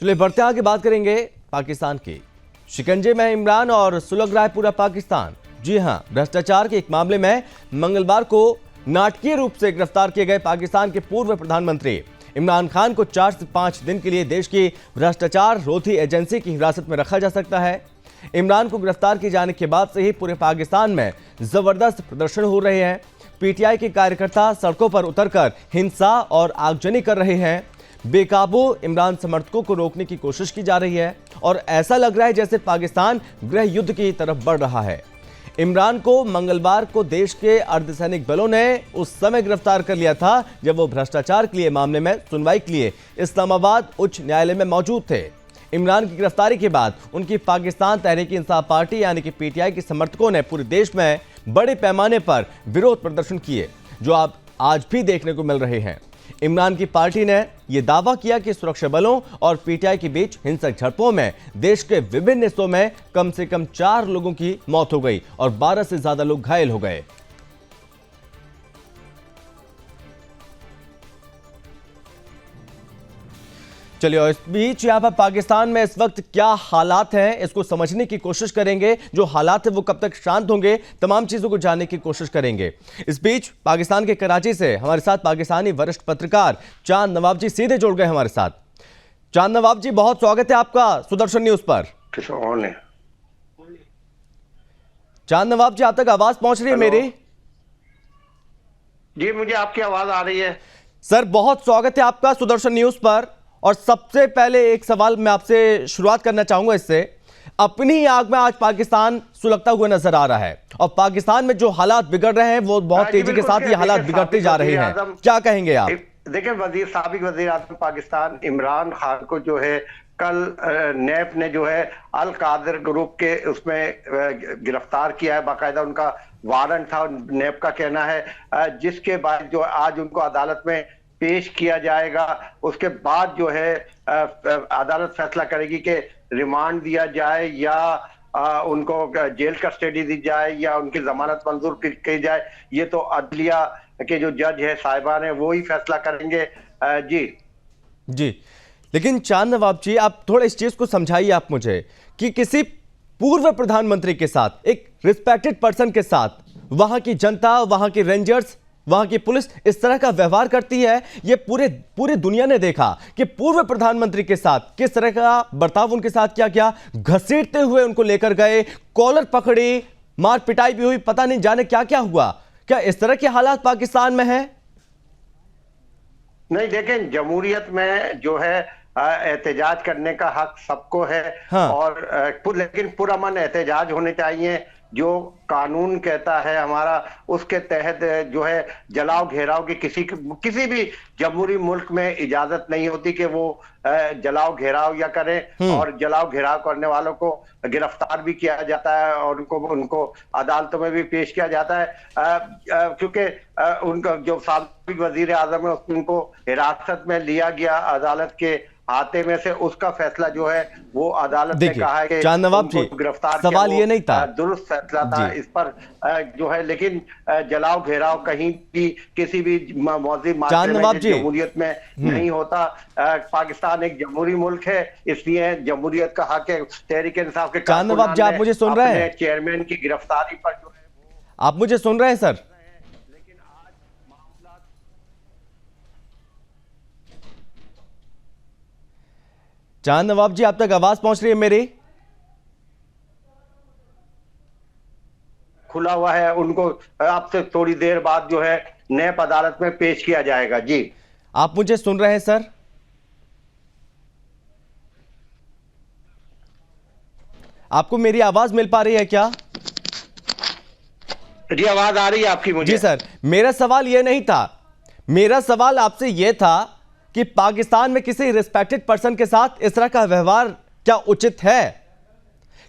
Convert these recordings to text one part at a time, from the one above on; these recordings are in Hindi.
चलिए बढ़ते आगे बात करेंगे पाकिस्तान की। शिकंजे में इमरान और सुलग रहा है पूरा पाकिस्तान। जी हां, भ्रष्टाचार के एक मामले में मंगलवार को नाटकीय रूप से गिरफ्तार किए गए पाकिस्तान के पूर्व प्रधानमंत्री इमरान खान को 4 से 5 दिन के लिए देश की भ्रष्टाचार रोधी एजेंसी की हिरासत में रखा जा सकता है। इमरान को गिरफ्तार किए जाने के बाद से ही पूरे पाकिस्तान में जबरदस्त प्रदर्शन हो रहे हैं। पीटीआई के कार्यकर्ता सड़कों पर उतरकर हिंसा और आगजनी कर रहे हैं। बेकाबू इमरान समर्थकों को रोकने की कोशिश की जा रही है और ऐसा लग रहा है जैसे पाकिस्तान गृह युद्ध की तरफ बढ़ रहा है। इमरान को मंगलवार को देश के अर्धसैनिक बलों ने उस समय गिरफ्तार कर लिया था जब वो भ्रष्टाचार के लिए मामले में सुनवाई के लिए इस्लामाबाद उच्च न्यायालय में मौजूद थे। इमरान की गिरफ्तारी के बाद उनकी पाकिस्तान तहरीक इंसाफ पार्टी यानी कि पीटीआई के समर्थकों ने पूरे देश में बड़े पैमाने पर विरोध प्रदर्शन किए, जो आप आज भी देखने को मिल रहे हैं। इमरान की पार्टी ने यह दावा किया कि सुरक्षा बलों और पीटीआई के बीच हिंसक झड़पों में देश के विभिन्न हिस्सों में कम से कम 4 लोगों की मौत हो गई और 12 से ज्यादा लोग घायल हो गए। चलिए, और इस बीच यहाँ पर पाकिस्तान में इस वक्त क्या हालात हैं, इसको समझने की कोशिश करेंगे। जो हालात है वो कब तक शांत होंगे, तमाम चीजों को जानने की कोशिश करेंगे। इस बीच पाकिस्तान के कराची से हमारे साथ पाकिस्तानी वरिष्ठ पत्रकार चांद नवाब जी सीधे जुड़ गए हमारे साथ। चांद नवाब जी, बहुत स्वागत है आपका सुदर्शन न्यूज पर। चांद नवाब जी, आप तक आवाज पहुंच रही है मेरी? जी, मुझे आपकी आवाज आ रही है सर। बहुत स्वागत है आपका सुदर्शन न्यूज पर। और सबसे पहले एक सवाल मैं आपसे शुरुआत करना चाहूंगा इससे। अपनी आग में आज पाकिस्तान सुलगता हुआ नजर आ रहा है और पाकिस्तान में जो हालात बिगड़ रहे हैं वो बहुत तेजी के साथ ये हालात बिगड़ते जा रहे हैं, क्या कहेंगे आप? देखिए, साबिक वजीर आज़म पाकिस्तान इमरान खान को जो है कल नैब ने जो है अल कादिर ग्रुप के उसमें गिरफ्तार किया है। बाकायदा उनका वारंट था, नैब का कहना है, जिसके बाद जो आज उनको अदालत में पेश किया जाएगा। उसके बाद जो है अदालत फैसला करेगी कि रिमांड दिया जाए या उनको जेल कस्टडी दी जाए या उनकी जमानत मंजूर की जाए। ये तो अदलिया के जो जज है साहिबान है वो ही फैसला करेंगे। जी, लेकिन चांद नवाब जी, आप थोड़ा इस चीज को समझाइए आप मुझे कि किसी पूर्व प्रधानमंत्री के साथ, एक रिस्पेक्टेड पर्सन के साथ वहां की जनता, वहां के रेंजर्स, वहां की पुलिस इस तरह का व्यवहार करती है। ये पूरी दुनिया ने देखा कि पूर्व प्रधानमंत्री के साथ किस तरह का बर्ताव उनके साथ किया गया। घसीटते हुए उनको लेकर गए, कॉलर पकड़ी, मार पिटाई भी हुई, पता नहीं जाने क्या क्या हुआ। क्या इस तरह के हालात पाकिस्तान में हैं? नहीं, देखें, जमहूरियत में जो है एहतजाज करने का हक सबको है। हाँ। और लेकिन पुरअमन एहतजाज होने चाहिए। जो कानून कहता है हमारा, उसके तहत जो है जलाओ घेराव की किसी भी जमहूरी मुल्क में इजाजत नहीं होती कि वो जलाओ घेराव या करें। और जलाओ घेराव करने वालों को गिरफ्तार भी किया जाता है और उनको अदालतों में भी पेश किया जाता है। क्योंकि उनका जो साबिक वजीर आजम है उनको हिरासत में लिया गया अदालत के हाथे में से, उसका फैसला जो है वो अदालत ने कहा है कि चांद नवाब जी, गिरफ्तार सवाल ये नहीं था, दुरुस्त फैसला था इस पर जो है। लेकिन जलाओ घेराव कहीं भी किसी भी मौजूद जमहूरियत में नहीं होता। पाकिस्तान एक जमहूरी मुल्क है, इसलिए जमहूरियत का हक है। तहरीक इंसाफ के चांद नवाब जी, आप मुझे सुन रहे हैं? चेयरमैन की गिरफ्तारी पर जो है आप मुझे सुन रहे हैं सर? चांद नवाब जी, आप तक आवाज पहुंच रही है मेरी? खुला हुआ है, उनको आपसे थोड़ी देर बाद जो है नैब अदालत में पेश किया जाएगा। जी, आप मुझे सुन रहे हैं सर? आपको मेरी आवाज मिल पा रही है क्या? जी, आवाज आ रही है आपकी मुझे। जी सर, मेरा सवाल यह नहीं था। मेरा सवाल आपसे यह था कि पाकिस्तान में किसी रिस्पेक्टेड पर्सन के साथ इस तरह का व्यवहार क्या उचित है?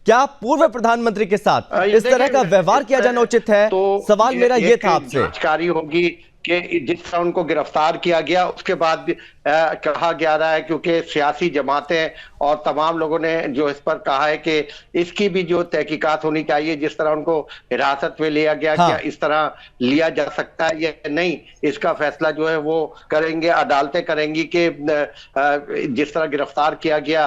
क्या पूर्व प्रधानमंत्री के साथ इस तरह का व्यवहार किया जाना उचित है? तो सवाल मेरा यह था आपसे। जांचकारी होगी, कि जिस तरह उनको गिरफ्तार किया गया उसके बाद भी कहा जा रहा है, क्योंकि सियासी जमातें और तमाम लोगों ने जो इस पर कहा है कि इसकी भी जो तहकीकात होनी चाहिए, जिस तरह उनको हिरासत में लिया गया, हाँ। क्या इस तरह लिया जा सकता है या नहीं, इसका फैसला जो है वो करेंगे, अदालतें करेंगी कि जिस तरह गिरफ्तार किया गया।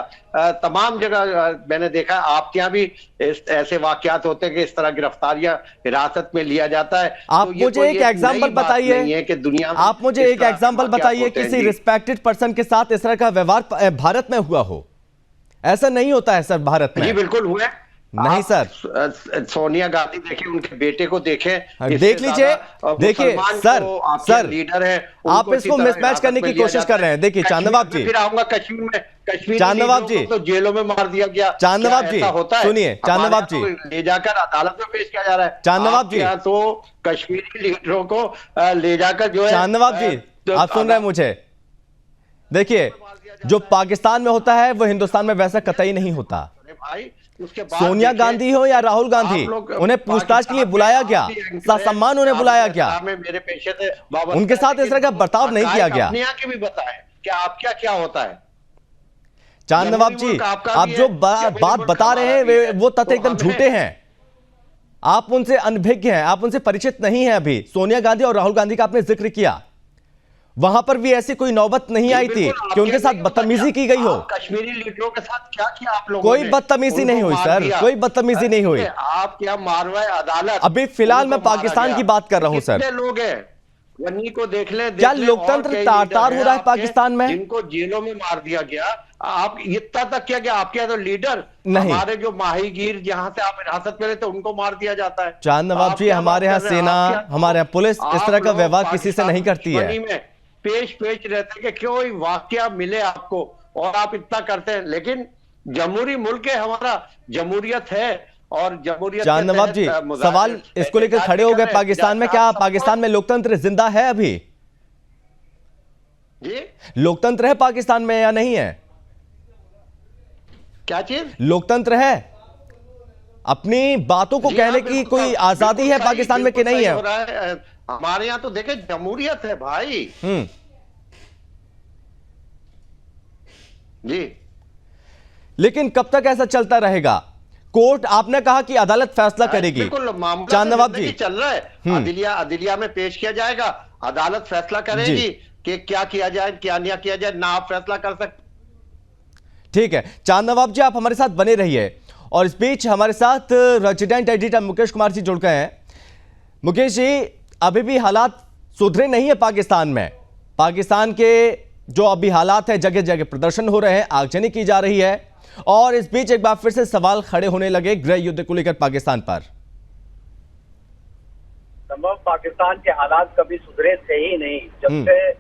तमाम जगह मैंने देखा, आपके यहाँ भी ऐसे वाकयात होते हैं कि इस तरह गिरफ्तारियां हिरासत में लिया जाता है। आप तो ये मुझे कोई एक एग्जांपल बताइए कि दुनिया में आप मुझे एक एग्जांपल बताइए किसी रिस्पेक्टेड पर्सन के साथ इस तरह का व्यवहार भारत में हुआ हो। ऐसा नहीं होता है सर भारत में। जी बिल्कुल हुआ। नहीं सर, सोनिया गांधी देखें, उनके बेटे को देखें, देख लीजिए, देखिए सर लीडर है, आप इसको मिसमैच करने की कोशिश कर रहे हैं। देखिए चांदनवाब जी, फिर आऊंगा कश्मीर में, कश्मीर चांदनवाब जी तो जेलों में मार दिया गया। चांदनवाब जी सुनिए, चांदनवाब जी ले जाकर अदालत में पेश किया जा रहा है। चांदनवाब जी तो कश्मीरी लीडरों को ले जाकर जो है, चांदनवाब जी आप सुन रहे हैं मुझे? देखिए जो पाकिस्तान में होता है वो हिंदुस्तान में वैसा कतई नहीं होता। भाई उसके बाद सोनिया गांधी हो या राहुल गांधी, उन्हें पूछताछ के लिए बुलाया गया, सम्मान उन्हें बुलाया गया, मेरे पेशे से उनके साथ इस तरह का बर्ताव नहीं किया गया। अपने यहाँ के भी बताएं कि आप क्या होता है। चांदनवाब जी आप जो बात बता रहे हैं वो तथ्य एकदम झूठे हैं। आप उनसे अनभिज्ञ हैं, आप उनसे परिचित नहीं हैं। अभी सोनिया गांधी और राहुल गांधी का आपने जिक्र किया, वहां पर भी ऐसी कोई नौबत नहीं आई थी कि उनके साथ बदतमीजी की गई हो। कश्मीरी लीडरों के साथ क्या किया आप लोगों कोई बदतमीजी नहीं हुई सर, कोई बदतमीजी नहीं हुई। आप क्या मारवाए अदालत। अभी फिलहाल मैं पाकिस्तान की बात कर रहा हूं सर। कितने लोग हैं वन्नी को देख ले, क्या लोकतंत्र तार-तार हो रहा है पाकिस्तान में? जिनको जेलों में मार दिया गया, आप इतना तक किया गया, आपके तो लीडर नहीं, हमारे जो माहीगीर जहां से आप हिरासत में रहते उनको मार दिया जाता है। चांदनवाब जी हमारे यहाँ सेना, हमारे यहाँ पुलिस इस तरह का व्यवहार किसी से नहीं करती है। पेश रहते कि क्यों वाकया मिले आपको और आप इतना करते हैं, लेकिन जमहूरी मुल्क है हमारा, जमहूरियत है और जमहूरियत। चांदनवाब जी सवाल इसको लेकर खड़े हो गए पाकिस्तान में, क्या पाकिस्तान में लोकतंत्र जिंदा है अभी? जी लोकतंत्र है पाकिस्तान में या नहीं है? क्या चीज? लोकतंत्र है, अपनी बातों को कहने की कोई आजादी है पाकिस्तान में कि नहीं है? हमारे यहाँ तो देखे जमहूरियत है भाई। जी लेकिन कब तक ऐसा चलता रहेगा? कोर्ट, आपने कहा कि अदालत फैसला करेगी। चांदनवाब जी चल रहा है, अदलिया में पेश किया जाएगा, अदालत फैसला करेगी कि क्या किया जाए क्या नहीं किया जाए, ना आप फैसला कर सकते। ठीक है चांदनवाब जी आप हमारे साथ बने रहिए, और इस बीच हमारे साथ रेजिडेंट एडिटर मुकेश कुमार जी जुड़ गए हैं। मुकेश जी अभी भी हालात सुधरे नहीं है पाकिस्तान में। पाकिस्तान के जो अभी हालात है, जगह जगह प्रदर्शन हो रहे हैं, आगजनी की जा रही है, और इस बीच एक बार फिर से सवाल खड़े होने लगे गृह युद्ध को लेकर पाकिस्तान पर। संभव पाकिस्तान के हालात कभी सुधरे थे ही नहीं। जब से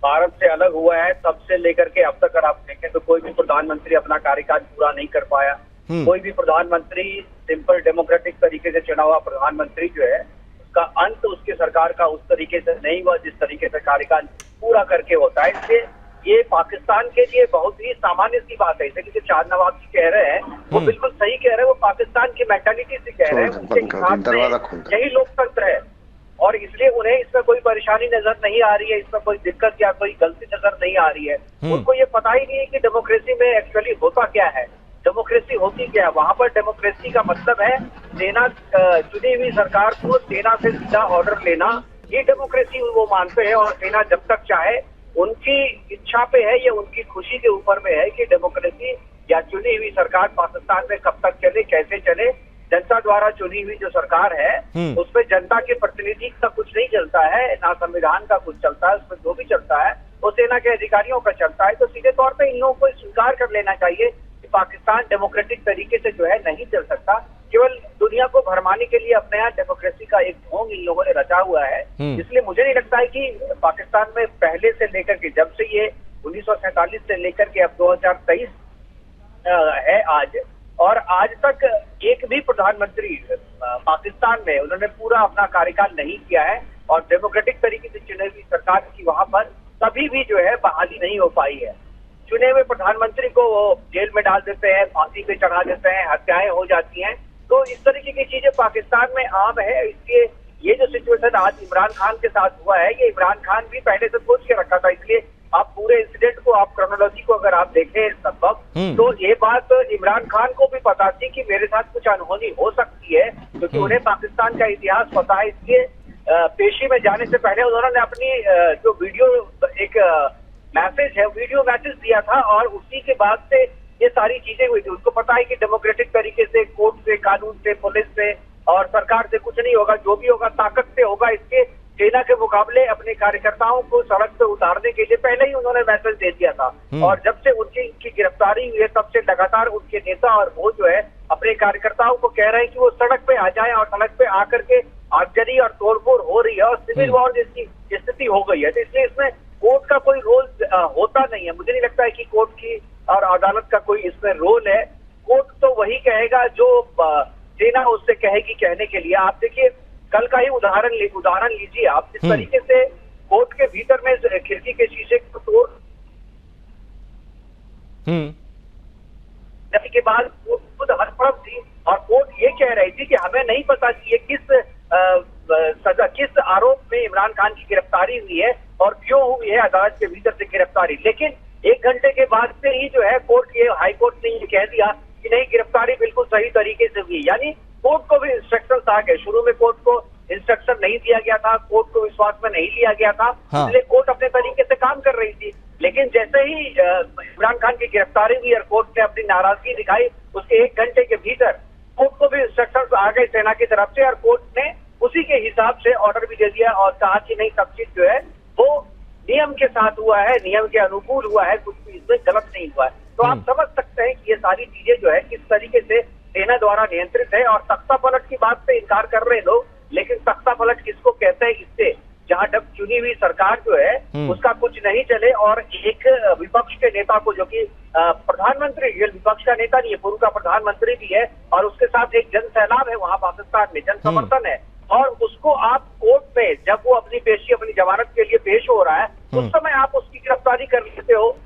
भारत से अलग हुआ है तब से लेकर के अब तक अगर आप देखें तो कोई भी प्रधानमंत्री अपना कार्यकाल पूरा नहीं कर पाया। कोई भी प्रधानमंत्री सिंपल डेमोक्रेटिक तरीके से चुना हुआ प्रधानमंत्री जो है उसका अंत उसकी सरकार का उस तरीके से नहीं हुआ जिस तरीके से कार्यकाल पूरा करके होता है। इसलिए ये पाकिस्तान के लिए बहुत ही सामान्य सी बात है। जैसे चांदनवाब जी कह रहे हैं वो बिल्कुल सही कह रहे हैं, वो पाकिस्तान की मेंटालिटी से कह रहे हैं, उनके हिसाब से यही लोकतंत्र है और इसलिए उन्हें इसमें कोई परेशानी नजर नहीं आ रही है, इसमें कोई दिक्कत या कोई गलती नजर नहीं आ रही है। उनको ये पता ही नहीं है कि डेमोक्रेसी में एक्चुअली होता क्या है, डेमोक्रेसी होती क्या है। वहां पर डेमोक्रेसी का मतलब है सेना, चुनी हुई सरकार को सेना से सीधा ऑर्डर लेना, ये डेमोक्रेसी वो मानते हैं। और सेना जब तक चाहे, उनकी इच्छा पे है, ये उनकी खुशी के ऊपर में है कि डेमोक्रेसी या चुनी हुई सरकार पाकिस्तान में कब तक चले, कैसे चले। जनता द्वारा चुनी हुई जो सरकार है उसमें जनता के प्रतिनिधि का कुछ नहीं चलता है, ना संविधान का कुछ चलता है, उसमें जो भी चलता है वो सेना के अधिकारियों का चलता है। तो सीधे तौर पे इन लोगों को स्वीकार कर लेना चाहिए कि पाकिस्तान डेमोक्रेटिक तरीके से जो है नहीं चल सकता। केवल दुनिया को भरमाने के लिए अपने यहाँ डेमोक्रेसी का एक ढोंग इन लोगों ने रचा हुआ है। इसलिए मुझे नहीं लगता है कि पाकिस्तान में पहले से लेकर के, जब से ये 1947 से लेकर के अब 2023 है आज, और आज तक एक भी प्रधानमंत्री पाकिस्तान में उन्होंने पूरा अपना कार्यकाल नहीं किया है और डेमोक्रेटिक तरीके से चुनी हुई सरकार की वहां पर कभी भी जो है बहाली नहीं हो पाई है। चुने हुए प्रधानमंत्री को वो जेल में डाल देते हैं, फांसी पे चढ़ा देते हैं, हत्याएं हो जाती हैं। तो इस तरीके की चीजें पाकिस्तान में आम है। इसलिए ये जो सिचुएशन आज इमरान खान के साथ हुआ है, ये इमरान खान भी पहले से सोच के रखा था। इसलिए आप पूरे इंसिडेंट को, आप क्रोनोलॉजी को अगर आप देखें संभव, तो ये बात इमरान खान को भी पता थी कि मेरे साथ कुछ अनहोनी हो सकती है, क्योंकि उन्हें पाकिस्तान का इतिहास पता है। इसलिए पेशी में जाने से पहले उन्होंने अपनी जो वीडियो एक मैसेज है, वीडियो मैसेज दिया था, और उसी के बाद से ये सारी चीजें हुई थी। उनको पता है कि डेमोक्रेटिक तरीके से, कोर्ट से, कानून से, पुलिस से और सरकार से कुछ नहीं होगा, जो भी होगा ताकत से होगा। इसके सेना के मुकाबले अपने कार्यकर्ताओं को सड़क पे उतारने के लिए पहले ही उन्होंने मैसेज दे दिया था। और जब से उनकी गिरफ्तारी हुई है, तब से लगातार उनके नेता और वो जो है अपने कार्यकर्ताओं को कह रहे हैं कि वो सड़क पे आ जाएं, और सड़क पे आकर के आगजनी और तोड़फोड़ हो रही है और सिविल वॉर जैसी स्थिति हो गई है। तो इसलिए इसमें कोर्ट का कोई रोल होता नहीं है। मुझे नहीं लगता है कि कोर्ट की और अदालत का कोई इसमें रोल है। कोर्ट तो वही कहेगा जो सेना उससे कहेगी कहने के लिए। आप देखिए, कल का ही उदाहरण लीजिए आप, जिस तरीके से कोर्ट के भीतर में खिड़की के शीशे को तोड़ के बाद खुद हड़बड़ थी, और कोर्ट ये कह रही थी कि हमें नहीं पता कि ये किस आरोप में इमरान खान की गिरफ्तारी हुई है और क्यों हुई है अदालत के भीतर से गिरफ्तारी। लेकिन 1 घंटे के बाद से ही जो है हाई कोर्ट ने ये कह दिया कि नहीं, गिरफ्तारी बिल्कुल सही तरीके से हुई। यानी कोर्ट को भी इंस्ट्रक्शन आ गए। शुरू में कोर्ट को इंस्ट्रक्शन नहीं दिया गया था, कोर्ट को विश्वास में नहीं लिया गया था, इसलिए कोर्ट अपने तरीके से काम कर रही थी। लेकिन जैसे ही इमरान खान की गिरफ्तारी हुई और कोर्ट ने अपनी नाराजगी दिखाई, उसके 1 घंटे के भीतर कोर्ट को भी इंस्ट्रक्शन आ गए सेना की तरफ से, और कोर्ट ने उसी के हिसाब से ऑर्डर भी दे दिया और कहा कि नहीं, सब चीज जो है वो नियम के साथ हुआ है, नियम के अनुकूल हुआ है, कुछ भी इसमें गलत नहीं हुआ है। तो आप समझ सकते हैं कि ये सारी चीजें जो है किस तरीके से सेना द्वारा नियंत्रित है। और तख्ता पलट की बात से इनकार कर रहे लोग, लेकिन तख्ता पलट किसको कहते हैं? इससे जहां तक चुनी हुई सरकार जो है उसका कुछ नहीं चले, और एक विपक्ष के नेता को, जो कि प्रधानमंत्री, ये विपक्ष का नेता नहीं है, पूर्व का प्रधानमंत्री भी है, और उसके साथ एक जन सैलाब है वहां पाकिस्तान में, जन समर्थन है, और उसको आप कोर्ट में जब वो अपनी पेशी, अपनी जमानत के लिए पेश हो रहा है, उस समय आप उसकी गिरफ्तारी कर लेते हो।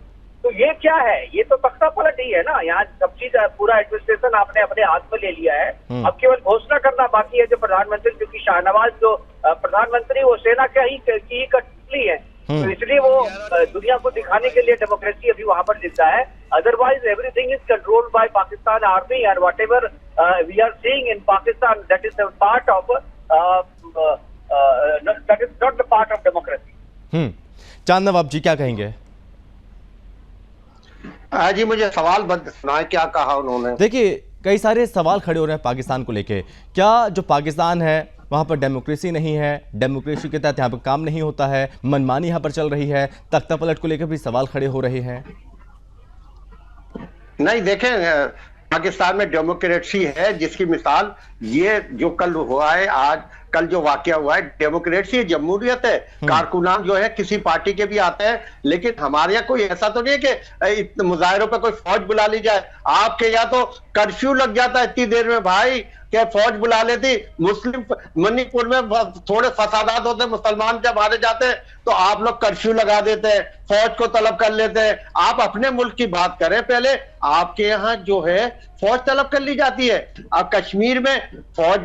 तो ये क्या है? ये तो तख्ता पलट ही है ना। यहाँ सब चीज, पूरा एडमिनिस्ट्रेशन आपने अपने हाथ में ले लिया है। अब केवल घोषणा करना बाकी है जो प्रधानमंत्री, क्योंकि शाहनवाज जो प्रधानमंत्री वो सेना की कठपुतली है, तो इसलिए वो दुनिया को दिखाने के लिए डेमोक्रेसी अभी वहां पर जिंदा है। Otherwise everything is controlled by Pakistan army, and whatever we are seeing in Pakistan, that is part of that is not the part of democracy. Chand Nawab जी क्या कहेंगे? जी मुझे सवाल बंद सुनाए, क्या कहा उन्होंने? देखिए, कई सारे सवाल खड़े हो रहे हैं पाकिस्तान को लेके। क्या जो पाकिस्तान है वहां पर डेमोक्रेसी नहीं है, डेमोक्रेसी के तहत यहाँ पर काम नहीं होता है, मनमानी यहाँ पर चल रही है? तख्ता पलट को लेकर भी सवाल खड़े हो रहे हैं। नहीं, देखें, पाकिस्तान में डेमोक्रेसी है, जिसकी मिसाल ये जो कल हुआ है, कल जो वाकया हुआ है, डेमोक्रेसी जमहूरियत है। कारकुनान जो है किसी पार्टी के भी आते हैं, लेकिन हमारे यहाँ कोई ऐसा तो नहीं है कि मुजाहिरों पे कोई फौज बुला ली जाए। आपके यहाँ तो कर्फ्यू लग जाता है इतनी देर में भाई, क्या फौज बुला लेती। मुस्लिम मणिपुर में थोड़े फसादात होते हैं, मुसलमान जब मारे जाते हैं तो आप लोग कर्फ्यू लगा देते हैं, फौज को तलब कर लेते हैं। आप अपने मुल्क की बात करें पहले, आपके यहाँ जो है फौज तलब कर ली जाती है। अब कश्मीर में फौज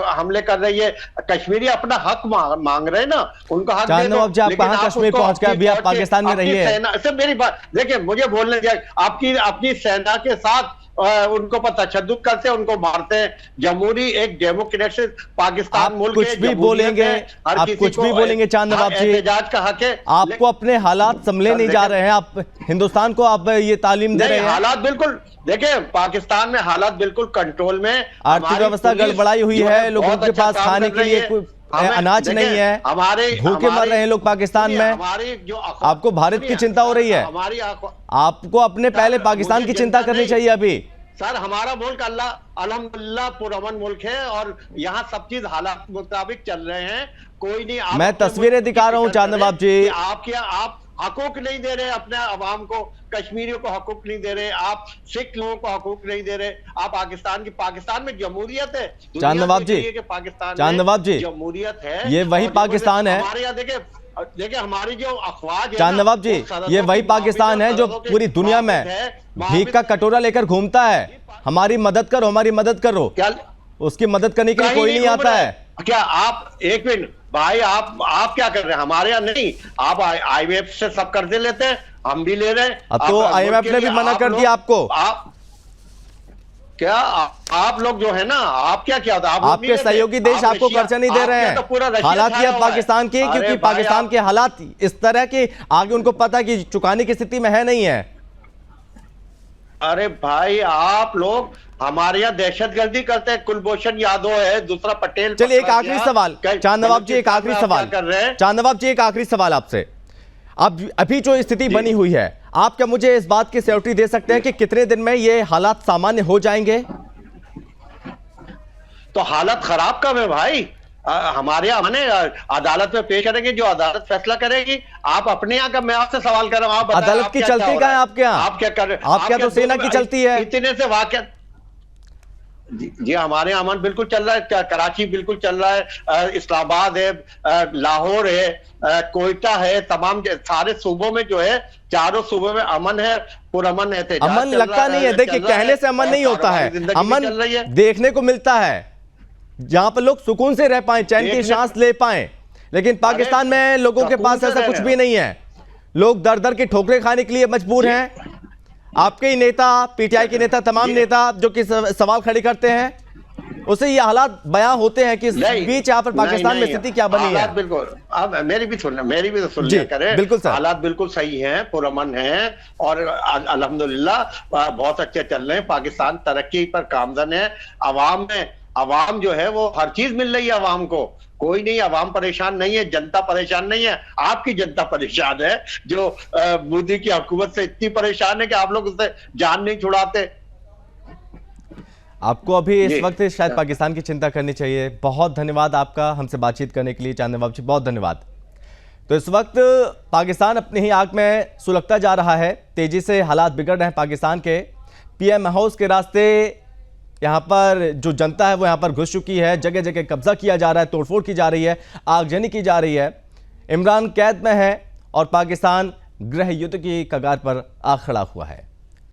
हमले कर रही है, कश्मीरी अपना हक मांग रहे हैं ना, उनका हक दे दो। आप कहां कश्मीर पहुंच गए? अभी आप पाकिस्तान में रही है। मेरी बात देखिए, मुझे बोलने दिया। आपकी अपनी सेना के साथ उनको पर तशद्दुद करते हैं, उनको मारते हैं। जमहूरी एक डेमोक्रेटिक पाकिस्तान मुल्क कुछ भी बोलेंगे, आप कुछ भी बोलेंगे चांद नवाब जी, एहतजाज का हक है। आपको अपने हालात संभले नहीं जा रहे हैं, आप हिंदुस्तान को आप ये तालीम दे रहे हैं। हालात बिल्कुल, देखिए पाकिस्तान में हालात बिल्कुल कंट्रोल में, आर्थिक व्यवस्था गड़बड़ाई हुई है, लोगों के पास खाने के लिए कोई अनाज नहीं है, हमारे भूखे मर रहे हैं लोग पाकिस्तान में। हमारी जो आपको भारत की चिंता हो रही है, आपको अपने पहले पाकिस्तान की चिंता करनी चाहिए अभी। सर, हमारा मुल्क अल्हम्दुलिल्लाह पुरअमन मुल्क है, और यहाँ सब चीज हालात मुताबिक चल रहे हैं। कोई नहीं, मैं तस्वीरें दिखा रहा हूँ चांद नवाब जी। आप हकूक नहीं दे रहे अपने अवाम को, कश्मीरियों को हकूक नहीं दे रहे, आप सिख लोगों को हकूक नहीं दे रहे। आप पाकिस्तान में जमहूरियत है। चांद नवाब जी, चांद नवाब जी, जमहूरियत है, ये वही पाकिस्तान है। हमारे यहाँ देखिए हमारी जो अखबार है चांद नवाब जी, ये वही पाकिस्तान है जो पूरी दुनिया में भीख का कटोरा लेकर घूमता है। हमारी मदद करो, हमारी मदद करो, उसकी मदद करने के लिए कोई नहीं आता है। क्या आप एक मिनट भाई, आप क्या कर रहे हैं? हमारे यहाँ नहीं, आप IMF से सब कर्जे लेते हैं, हम भी ले रहे हैं। तो IMF ने भी मना कर दिया आपको। आप लोग जो है ना, आप क्या किया होता? आपके सहयोगी देश आपको कर्जा नहीं दे रहे हैं। तो हालात ये पाकिस्तान के, क्योंकि पाकिस्तान के हालात इस तरह के आगे उनको पता है कि चुकाने की स्थिति में है नहीं है। अरे भाई, आप लोग हमारे यहाँ दहशतगर्दी करते हैं। कुलभूषण यादव है, दूसरा पटेल। चलिए एक आखिरी सवाल, चांद नवाब जी, एक आखिरी सवाल कर रहे हैं। चांद नवाब जी, एक आखिरी सवाल आपसे। अब अभी जो स्थिति बनी हुई है, आप क्या मुझे इस बात की श्योरिटी दे सकते हैं कि कितने दिन में ये हालात सामान्य हो जाएंगे? तो हालत खराब कब है भाई? हमारे यहाँ मैंने अदालत में पेश करेंगे, जो अदालत फैसला करेगी। आप अपने यहाँ का, मैं आपसे सवाल कर रहा हूँ, आप बताएं, अदालत की चलती कहाँ है आपके यहाँ? आप क्या कर रहे हैं? आप क्या तो सेना की चलती है? इतने से वाकया जी हमारे यहाँ अमन बिल्कुल चल रहा है। कराची बिल्कुल चल रहा है, इस्लामाबाद है, लाहौर है, कोयटा है, तमाम सारे सूबों में जो है, चारों सूबों में अमन है, पुरअमन है। अमन लगता नहीं है, देखिए कहने से अमन नहीं होता है, अमन देखने को मिलता है जहां पर लोग सुकून से रह पाए, चैन की सांस ले पाए। लेकिन पाकिस्तान में लोगों के पास ऐसा कुछ भी नहीं है। लोग दर दर की ठोकरें खाने के लिए मजबूर हैं। आपके ही नेता, PTI के नेता, तमाम नेता जो कि सवाल खड़े करते हैं, उससे ये हालात बयां होते हैं कि इस बीच यहाँ पर पाकिस्तान में स्थिति क्या बनी है। बिल्कुल, अब मेरी भी सुन लिया करें। बिल्कुल सर, हालात बिल्कुल सही हैं, पुरअमन हैं और अल्हम्दुलिल्लाह बहुत अच्छे चल रहे हैं। पाकिस्तान तरक्की पर गामजन है। अवाम जो है वो हर चीज मिल रही है अवाम को। कोई नहीं, अवाम परेशान नहीं है, जनता परेशान नहीं है। आपकी जनता परेशान है, जो मोदी की हुकूमत से इतनी परेशान है कि आप लोग उससे जान नहीं छुड़ाते। आपको अभी इस वक्त शायद पाकिस्तान की चिंता करनी चाहिए। बहुत धन्यवाद आपका हमसे बातचीत करने के लिए चांद नवाब जी, बहुत धन्यवाद। तो इस वक्त पाकिस्तान अपनी ही आग में सुलगता जा रहा है, तेजी से हालात बिगड़ रहे हैं पाकिस्तान के। PM हाउस के रास्ते यहाँ पर जो जनता है वो यहाँ पर घुस चुकी है, जगह जगह कब्जा किया जा रहा है, तोड़फोड़ की जा रही है, आगजनी की जा रही है। इमरान कैद में है और पाकिस्तान गृह युद्ध की कगार पर आ खड़ा हुआ है।